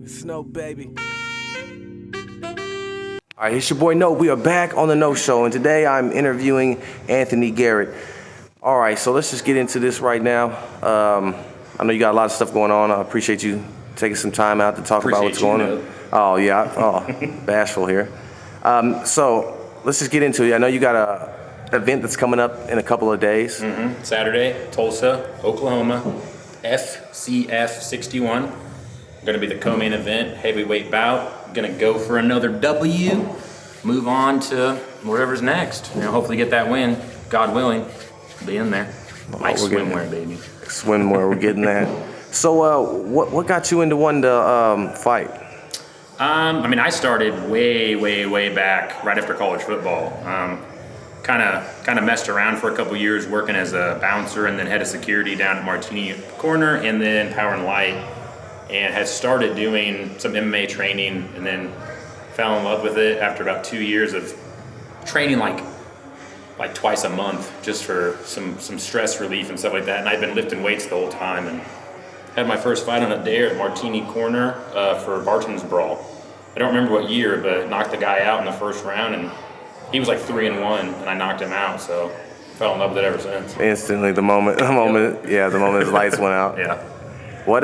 Snow, baby. All right, it's your boy No. We are back on the No Show, and today I'm interviewing Anthony Garrett. All right, so let's just get into this right now. I know you got a lot of stuff going on. I appreciate you taking some time out to talk about what's going on. Oh, yeah. Oh, bashful here. So let's just get into it. I know you got an event that's coming up in a couple of days. Mm-hmm. Saturday, Tulsa, Oklahoma, FCF 61. Going to be the co-main event, heavyweight bout. Going to go for another W. Move on to whatever's next. You know, hopefully get that win. God willing, be in there. Like swimwear, baby. Swimwear, we're getting that. So, what got you into wanting to fight? I mean, I started way back, right after college football. Kind of messed around for a couple years, working as a bouncer and then head of security down at Martini Corner, and then Power and Light. And had started doing some MMA training and then fell in love with it after about 2 years of training like twice a month just for some stress relief and stuff like that. And I'd been lifting weights the whole time and had my first fight on a dare at Martini Corner for Barton's Brawl. I don't remember what year, but knocked the guy out in the first round, and he was like 3-1 and I knocked him out, so fell in love with it ever since. Instantly, the moment his lights went out. Yeah. What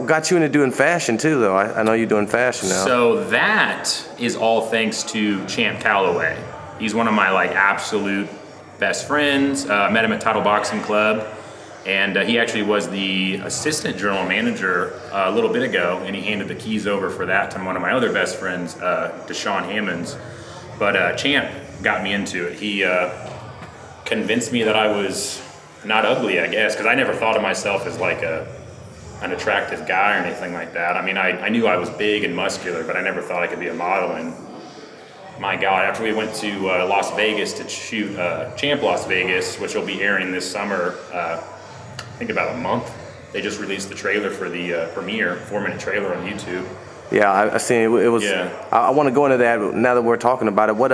got you into doing fashion too, though? I know you're doing fashion now. So that is all thanks to Champ Calloway. He's one of my absolute best friends. Met him at Title Boxing Club, and he actually was the assistant general manager a little bit ago, and he handed the keys over for that to one of my other best friends, Deshaun Hammonds. But Champ got me into it. He convinced me that I was not ugly, I guess, because I never thought of myself as an attractive guy or anything like that. I mean, I knew I was big and muscular, but I never thought I could be a model. And my God, after we went to Las Vegas to shoot Champ Las Vegas, which will be airing this summer, I think about a month, they just released the trailer for the premiere, 4-minute trailer on YouTube. Yeah, I seen it. It was. Yeah. I want to go into that now that we're talking about it. What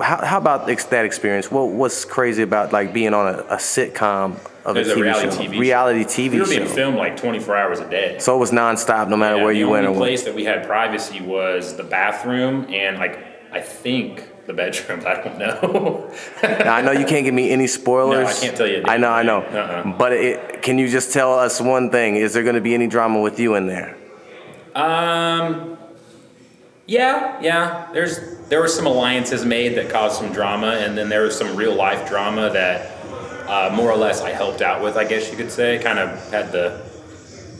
how about that experience? What's crazy about being on a sitcom of a reality TV show? We were being filmed 24 hours a day. So it was nonstop, no matter where you went. The only place that we had privacy was the bathroom and I think the bedrooms. I don't know. Now, I know you can't give me any spoilers. No, I can't tell you. I know. But can you just tell us one thing? Is there going to be any drama with you in there? Yeah. There were some alliances made that caused some drama, and then there was some real life drama that more or less I helped out with, I guess you could say. Kind of had the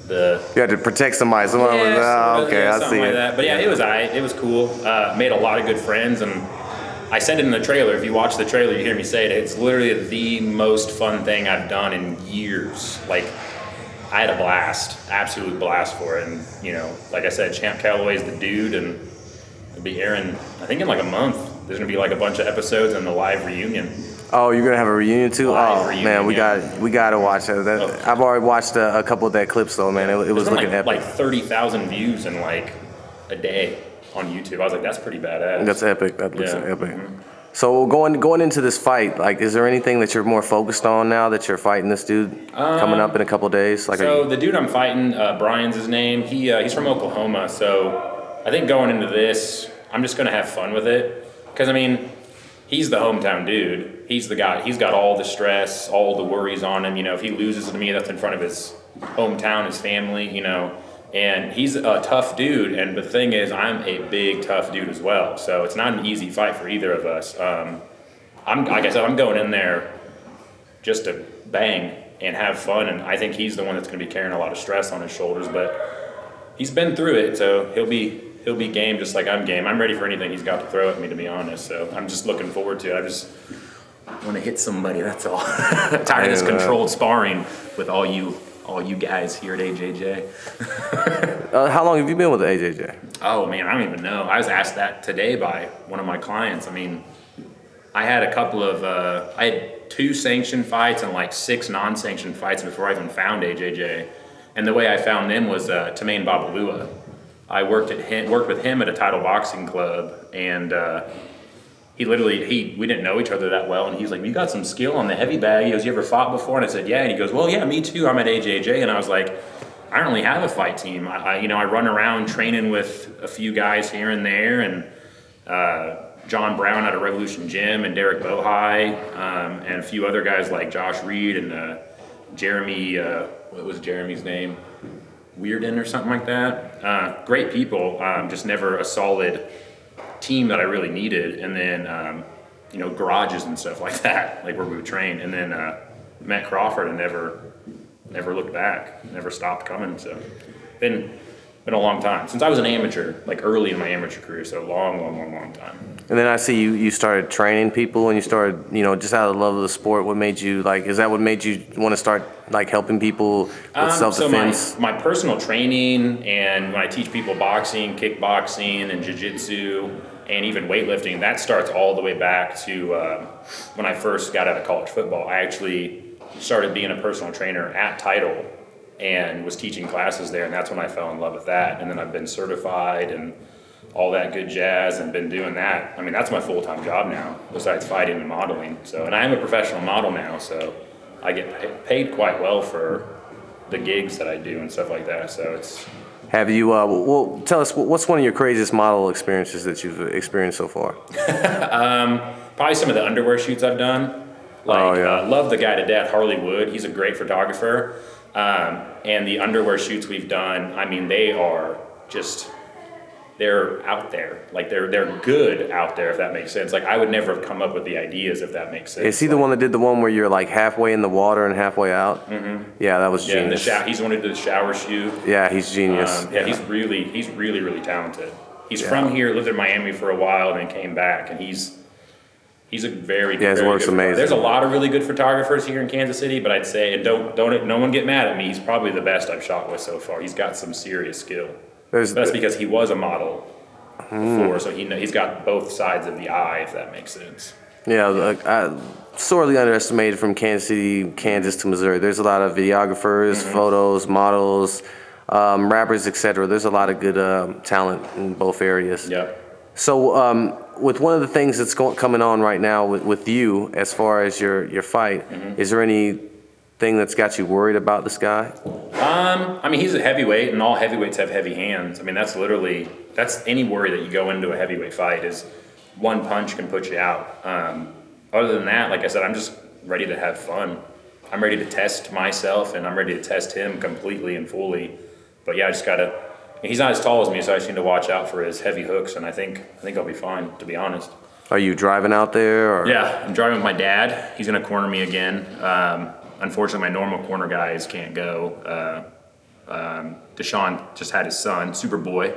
you had to protect somebody. Someone was I see like it. that. But yeah, it was cool. Made a lot of good friends, and I said it in the trailer. If you watch the trailer, you hear me say it. It's literally the most fun thing I've done in years. I had a blast, absolute blast for it. And, like I said, Champ Calloway's the dude, and it'll be airing, I think, in a month. There's going to be a bunch of episodes and the live reunion. Oh, you're going to have a reunion too? Reunion, man, we got to watch that. I've already watched a couple of that clips, though, man. It was looking epic. 30,000 views in a day on YouTube. I was like, that's pretty badass. That's epic. That looks epic. Mm-hmm. So going into this fight, is there anything that you're more focused on now that you're fighting this dude coming up in a couple of days? The dude I'm fighting, Brian's his name. He's from Oklahoma. So I think going into this, I'm just going to have fun with it. Because, he's the hometown dude. He's the guy. He's got all the stress, all the worries on him. If he loses to me, that's in front of his hometown, his family, And he's a tough dude, but the thing is, I'm a big, tough dude as well. So it's not an easy fight for either of us. I'm going in there just to bang and have fun, and I think he's the one that's going to be carrying a lot of stress on his shoulders. But he's been through it, so he'll be game just like I'm game. I'm ready for anything he's got to throw at me, to be honest. So I'm just looking forward to it. I just want to hit somebody. That's all. Tired of this controlled sparring with all you guys here at AJJ. How long have you been with the AJJ? Oh, man, I don't even know. I was asked that today by one of my clients. I had I had 2 sanctioned fights and 6 non-sanctioned fights before I even found AJJ. And the way I found them was Tamaine Babalua. I worked with him at a Title Boxing Club, and we didn't know each other that well, and he was like, you got some skill on the heavy bag. He goes, you ever fought before? And I said, yeah. And he goes, well, yeah, me too. I'm at AJJ. And I was like, I don't really have a fight team. I run around training with a few guys here and there, and John Brown out of Revolution Gym, and Derek Bohai, and a few other guys like Josh Reed and Jeremy. What was Jeremy's name? Weirden or something like that. Great people, just never a solid team that I really needed. And then garages and stuff like that, like where we would train. And then met Crawford and never looked back, never stopped coming. So been a long time since I was an amateur, like early in my amateur career. So long time. And then I see you started training people, and you started, just out of the love of the sport. What made you is that what made you want to start helping people with self-defense? So my personal training, and when I teach people boxing, kickboxing, and jiu-jitsu, and even weightlifting, that starts all the way back to when I first got out of college football. I actually started being a personal trainer at Title and was teaching classes there, and that's when I fell in love with that. And then I've been certified and all that good jazz, and been doing that. I mean, that's my full-time job now, besides fighting and modeling. So, and I am a professional model now, so I get paid quite well for the gigs that I do and stuff like that. So it's. Have you? Well, tell us what's one of your craziest model experiences that you've experienced so far? Probably some of the underwear shoots I've done. Love the guy to death, Harley Wood. He's a great photographer. And the underwear shoots we've done, I mean, they're out there. Like they're good out there, if that makes sense. Like I would never have come up with the ideas, if that makes sense. Is he the one that did the one where you're like halfway in the water and halfway out? Mm-hmm. Yeah, that was genius. He's the one who did the shower shoot. Yeah, he's genius. He's really talented. He's from here, lived in Miami for a while, and then came back, and he's a very good. Yeah, his work's amazing. There's a lot of really good photographers here in Kansas City, but I'd say, and don't no one get mad at me, he's probably the best I've shot with so far. He's got some serious skill. That's because he was a model before, so he's got both sides of the eye, if that makes sense. Yeah, sorely underestimated from Kansas City, Kansas to Missouri. There's a lot of videographers, photos, models, rappers, etc. There's a lot of good talent in both areas. Yeah. So with one of the things that's coming on right now with you, as far as your fight, is there anything that's got you worried about this guy? I mean, he's a heavyweight, and all heavyweights have heavy hands. I mean, that's any worry that you go into a heavyweight fight is one punch can put you out. Other than that, like I said, I'm just ready to have fun. I'm ready to test myself, and I'm ready to test him completely and fully. But yeah, I just gotta. He's not as tall as me, so I just need to watch out for his heavy hooks, and I think I'll be fine, to be honest. Are you driving out there? Or? Yeah, I'm driving with my dad. He's gonna corner me again. Unfortunately, my normal corner guys can't go. Deshaun just had his son, Superboy,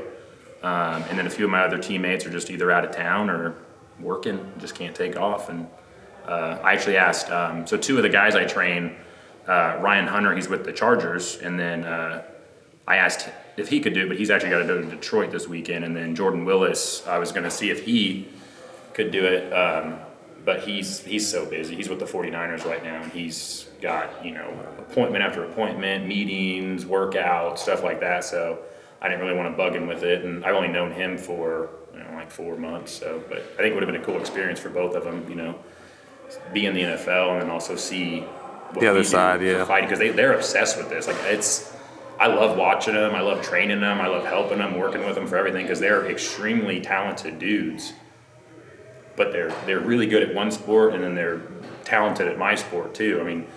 and then a few of my other teammates are just either out of town or working, just can't take off. And I actually asked, so two of the guys I train, Ryan Hunter, he's with the Chargers, and then I asked if he could do it, but he's actually got to go to Detroit this weekend. And then Jordan Willis, I was going to see if he could do it, but he's so busy. He's with the 49ers right now, and he's got, appointment after appointment, meetings, workouts, stuff like that. So I didn't really want to bug him with it, and I've only known him for like 4 months. So, but I think it would have been a cool experience for both of them, be in the NFL and then also see what the other side, yeah, fighting, because they're obsessed with this. Like I love watching them, I love training them, I love helping them, working with them for everything, because they're extremely talented dudes. But they're really good at one sport, and then they're talented at my sport too. I mean,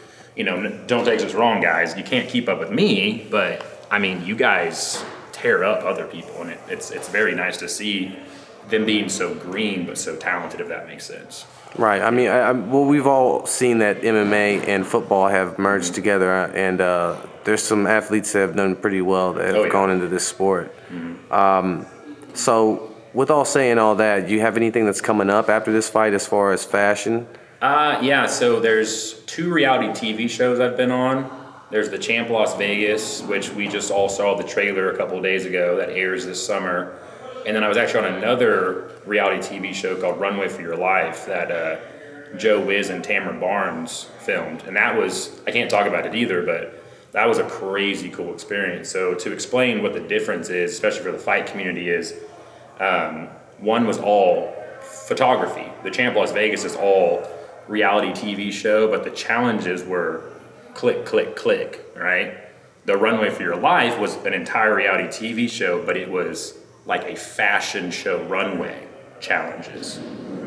don't take us wrong, guys. You can't keep up with me, but I mean, you guys tear up other people, and it's very nice to see them being so green but so talented, if that makes sense. Right. I mean, we've all seen that MMA and football have merged together, and there's some athletes that have done pretty well that have gone into this sport. So, with all saying all that, do you have anything that's coming up after this fight as far as fashion? Yeah, so there's 2 reality TV shows I've been on. There's The Champ Las Vegas, which we just all saw the trailer a couple of days ago, that airs this summer. And then I was actually on another reality TV show called Runway for Your Life that Joe Wiz and Tamara Barnes filmed. And that was, I can't talk about it either, but that was a crazy cool experience. So to explain what the difference is, especially for the fight community, is one was all photography. The Champ Las Vegas is all reality TV show, but the challenges were click, click, click, right? The Runway for Your Life was an entire reality TV show, but it was like a fashion show runway challenges.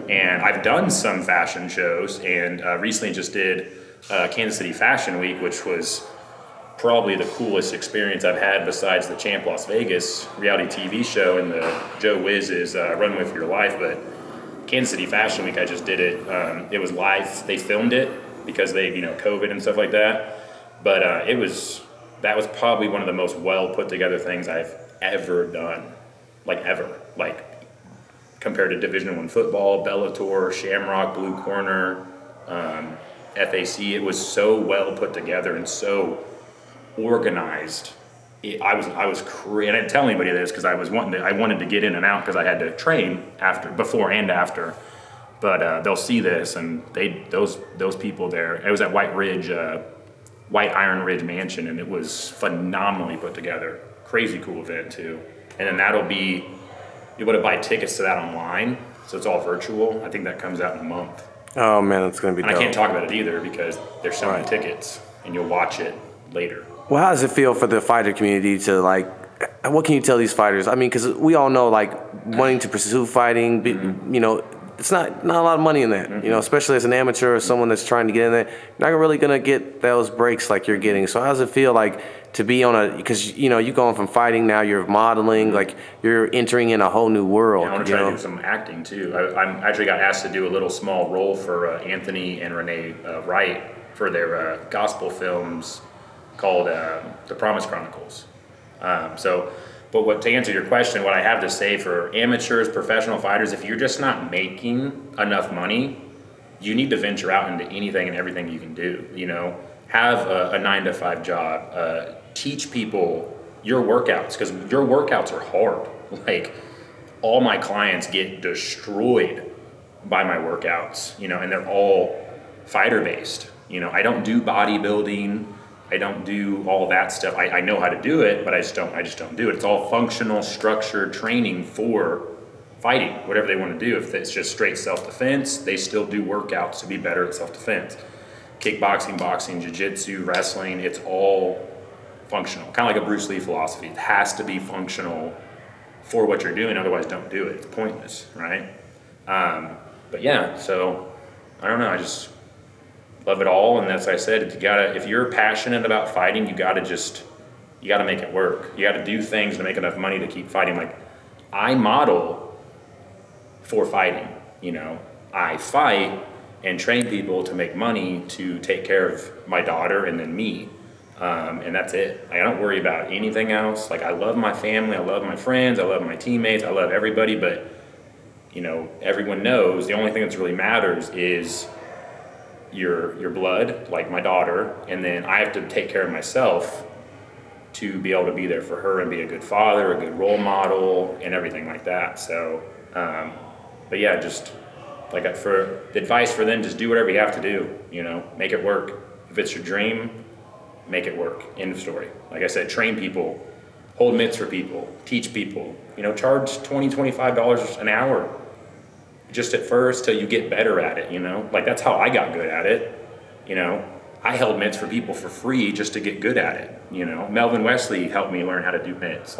And I've done some fashion shows, and recently just did Kansas City Fashion Week, which was probably the coolest experience I've had besides the Champ Las Vegas reality TV show and the Joe Wiz's Runway for Your Life. But Kansas City Fashion Week, I just did it. It was live. They filmed it because they, COVID and stuff like that. But that was probably one of the most well put together things I've ever done, like ever. Like compared to Division I football, Bellator, Shamrock, Blue Corner, FAC, it was so well put together and so organized. And I didn't tell anybody this because I wanted to get in and out because I had to train before and after. But they'll see this, and those people there. It was at White Iron Ridge Mansion, and it was phenomenally put together. Crazy cool event too. And then you'll be able to buy tickets to that online, so it's all virtual. I think that comes out in a month. Oh man, it's gonna be dope. I can't talk about it either because they're selling tickets, and you'll watch it later. Well, how does it feel for the fighter community to what can you tell these fighters? I mean, because we all know wanting to pursue fighting, it's not a lot of money in that, especially as an amateur or someone that's trying to get in there. You're not really going to get those breaks like you're getting. So how does it feel to be because, you're going from fighting, now you're modeling, you're entering in a whole new world. Yeah, I want to try to do some acting too. I actually got asked to do a little small role for Anthony and Renee Wright for their gospel films called The Promise Chronicles. But to answer your question, what I have to say for amateurs, professional fighters, if you're just not making enough money, you need to venture out into anything and everything you can do. Have a 9-to-5 job. Teach people your workouts, because your workouts are hard. All my clients get destroyed by my workouts, and they're all fighter based. I don't do bodybuilding. I don't do all that stuff. I know how to do it, but I just don't do it. It's all functional, structured training for fighting, whatever they want to do. If it's just straight self-defense, they still do workouts to be better at self-defense. Kickboxing, boxing, jiu-jitsu, wrestling, it's all functional. Kind of like a Bruce Lee philosophy. It has to be functional for what you're doing, otherwise don't do it. It's pointless, right? But yeah, so I don't know, I just love it all, and as I said, if you're passionate about fighting, you gotta make it work. You gotta do things to make enough money to keep fighting. I model for fighting, I fight and train people to make money to take care of my daughter and then me, and that's it. I don't worry about anything else. I love my family, I love my friends, I love my teammates, I love everybody, but everyone knows the only thing that really matters is your blood, like my daughter, and then I have to take care of myself to be able to be there for her and be a good father, a good role model, and everything like that. So, but yeah, just for the advice for them, just do whatever you have to do, make it work. If it's your dream, make it work. End of story. Like I said, train people, hold mitts for people, teach people, charge $20, $25 an hour. Just at first till you get better at it, that's how I got good at it. I held mitts for people for free just to get good at it. Melvin Wesley helped me learn how to do mitts.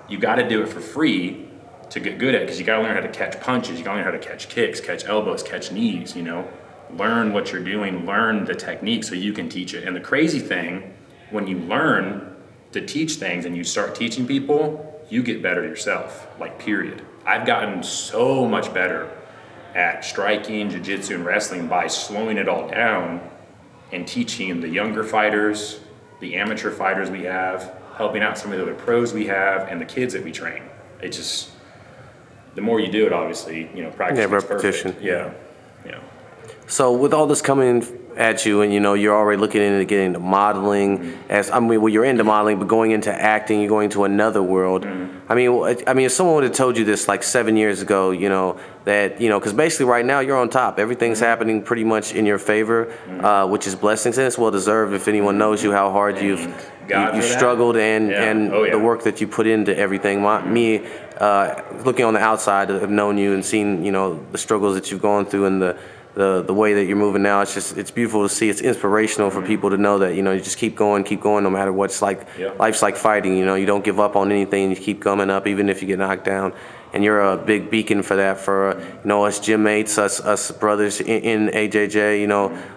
You got to do it for free to get good at it, because you got to learn how to catch punches, you got to learn how to catch kicks, catch elbows, catch knees. Learn what you're doing, learn the technique so you can teach it. And the crazy thing, when you learn to teach things and you start teaching people, you get better yourself. Period. I've gotten so much better at striking, jiu-jitsu, and wrestling by slowing it all down and teaching the younger fighters, the amateur fighters we have, helping out some of the other pros we have, and the kids that we train. It just, the more you do it, obviously, practice makes repetition. Perfect. Yeah. So with all this coming at you, and you're already looking into getting into modeling, you're into modeling, but going into acting, you're going to another world. I mean, if someone would have told you this 7 years ago, that because basically right now you're on top, everything's happening pretty much in your favor, which is blessings, and it's well deserved. If anyone knows you, how hard you struggled and the work that you put into everything. Me, looking on the outside, have known you and seen the struggles that you've gone through and the the way that you're moving now. It's beautiful to see. It's inspirational for people to know that, you just keep going no matter what's like. Yeah. Life's like fighting, you don't give up on anything. You keep coming up even if you get knocked down. And you're a big beacon for that, for us gym mates, us brothers in AJJ,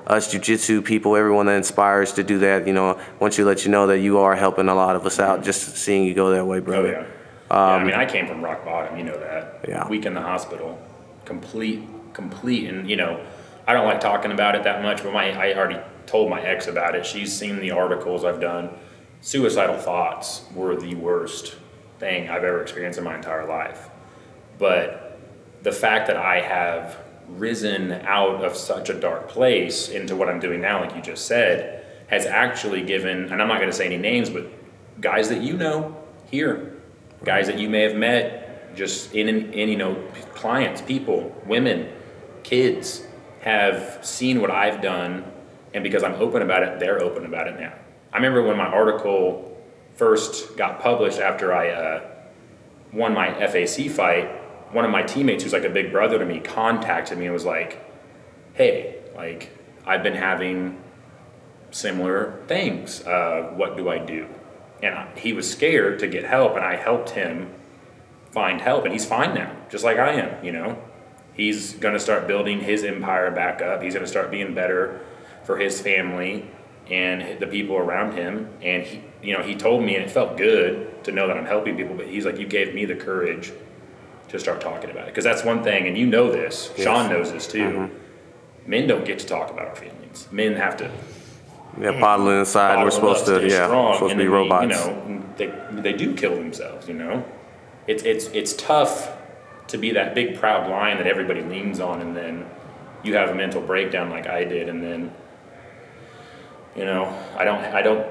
us jiu-jitsu people, everyone that inspires to do that. Once you let you know that you are helping a lot of us out, just seeing you go that way, brother. Oh yeah. I mean, I came from rock bottom, you know that. Yeah. Week in the hospital, complete, and I don't like talking about it that much, but I already told my ex about it. She's seen the articles I've done. Suicidal thoughts were the worst thing I've ever experienced in my entire life. But the fact that I have risen out of such a dark place into what I'm doing now, like you just said, has actually given, and I'm not going to say any names, but guys that here, guys that you may have met just in clients, people, women, kids, have seen what I've done, and because I'm open about it, they're open about it now. I remember when my article first got published after I won my FAC fight, one of my teammates, who's like a big brother to me, contacted me and was like, hey, like, I've been having similar things. What do I do? And he was scared to get help, and I helped him find help, and he's fine now, just like I am, He's going to start building his empire back up. He's going to start being better for his family and the people around him. And he told me, and it felt good to know that I'm helping people, but he's like, you gave me the courage to start talking about it. Because that's one thing, and you know this, yes. Sean knows this too. Mm-hmm. Men don't get to talk about our feelings. Men have to bottle it inside. We're supposed to, strong, supposed to be robots. They do kill themselves, It's tough to be that big proud lion that everybody leans on, and then you have a mental breakdown like I did, and then I don't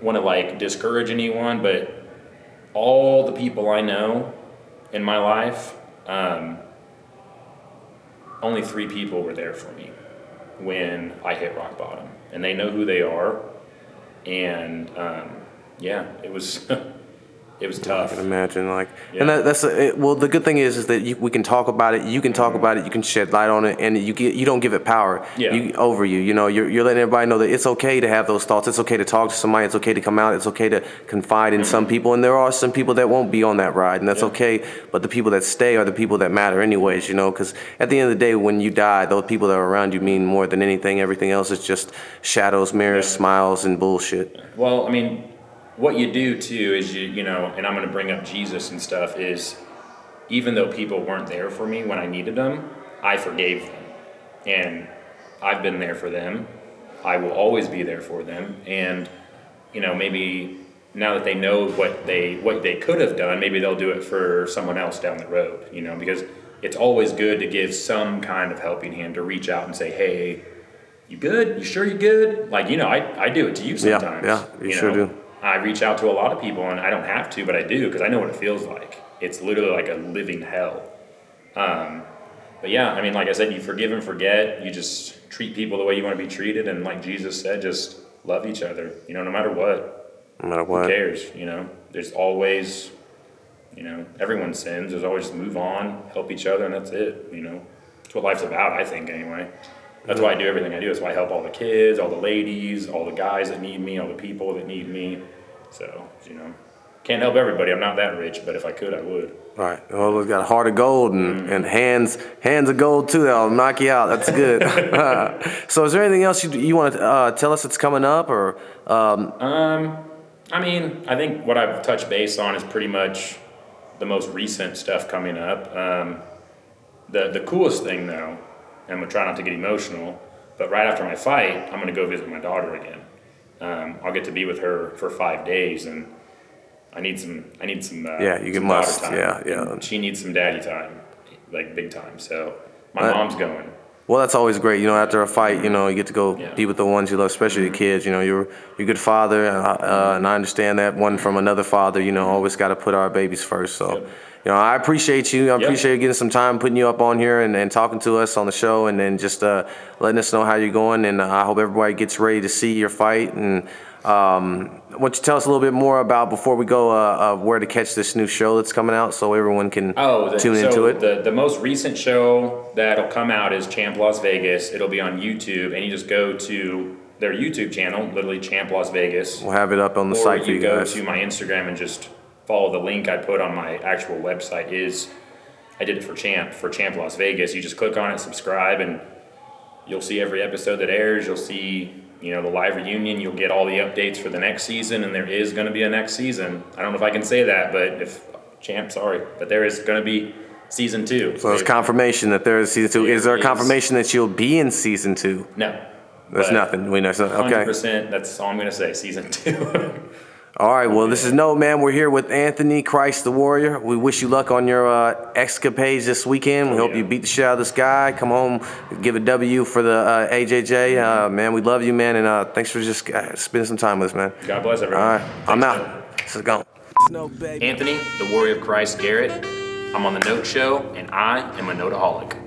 want to like discourage anyone, but all the people I know in my life, only 3 people were there for me when I hit rock bottom, and they know who they are. And it was it was tough. I can imagine, and the good thing is that we can talk about it. You can talk about it. You can shed light on it, and you don't give it power over you. You're letting everybody know that it's okay to have those thoughts. It's okay to talk to somebody. It's okay to come out. It's okay to confide in some people, and there are some people that won't be on that ride, and that's okay. But the people that stay are the people that matter, anyways. Because at the end of the day, when you die, those people that are around you mean more than anything. Everything else is just shadows, mirrors, smiles, and bullshit. Well, I mean, what you do too is and I'm going to bring up Jesus and stuff, is even though people weren't there for me when I needed them, I forgave them, and I've been there for them. I will always be there for them. And maybe now that they know what they could have done, maybe they'll do it for someone else down the road, because it's always good to give some kind of helping hand, to reach out and say, hey, you good? You sure you're good? Like, I do it to you sometimes. Yeah, you sure do. I reach out to a lot of people, and I don't have to, but I do, because I know what it feels like. It's literally like a living hell. But yeah, I mean, like I said, you forgive and forget. You just treat people the way you want to be treated, and like Jesus said, just love each other. No matter what. No matter what. Who cares? There's always, everyone sins. There's always just move on, help each other, and that's it. That's what life's about, I think, anyway. That's why I do everything I do. That's why I help all the kids, all the ladies, all the guys that need me, all the people that need me. So, can't help everybody. I'm not that rich, but if I could, I would. Right. Well, we've got a heart of gold and hands of gold too. That'll knock you out. That's good. So, is there anything else you want to tell us that's coming up, or? I mean, I think what I've touched base on is pretty much the most recent stuff coming up. The coolest thing, though, and I'm gonna try not to get emotional, but right after my fight, I'm gonna go visit my daughter again. I'll get to be with her for 5 days, and I need some. You must. Time. Yeah. She needs some daddy time, like big time. So my mom's going. Well, that's always great. After a fight, you get to go be with the ones you love, especially the kids. You're a good father, and I understand that. One from another father, always got to put our babies first. So. I appreciate you. I appreciate you getting some time, putting you up on here and talking to us on the show, and then just letting us know how you're going. And I hope everybody gets ready to see your fight. And why don't you tell us a little bit more about, before we go, where to catch this new show that's coming out so everyone can tune into it? The most recent show that'll come out is Champ Las Vegas. It'll be on YouTube, and you just go to their YouTube channel, literally Champ Las Vegas. We'll have it up on the site for you guys. Or you go to my Instagram and just follow the link I put on my actual website. I did it for Champ Las Vegas. You just click on it, subscribe, and you'll see every episode that airs. You'll see, the live reunion. You'll get all the updates for the next season, and there is going to be a next season. I don't know if I can say that, but there is going to be season 2. So it's confirmation that there is season 2. Is there a confirmation that you'll be in season 2? No. There's nothing. We know. Okay. 100%. That's all I'm going to say. Season 2. All right. Well, this is No Man. We're here with Anthony Christ the Warrior. We wish you luck on your escapades this weekend. We hope you beat the shit out of this guy. Come home, give a W for the AJJ. Man, we love you, man, and thanks for just spending some time with us, man. God bless everyone. All right. Thanks, I'm out. This is gone. Anthony, the Warrior of Christ, Garrett. I'm on the Note Show, and I am a Noteaholic.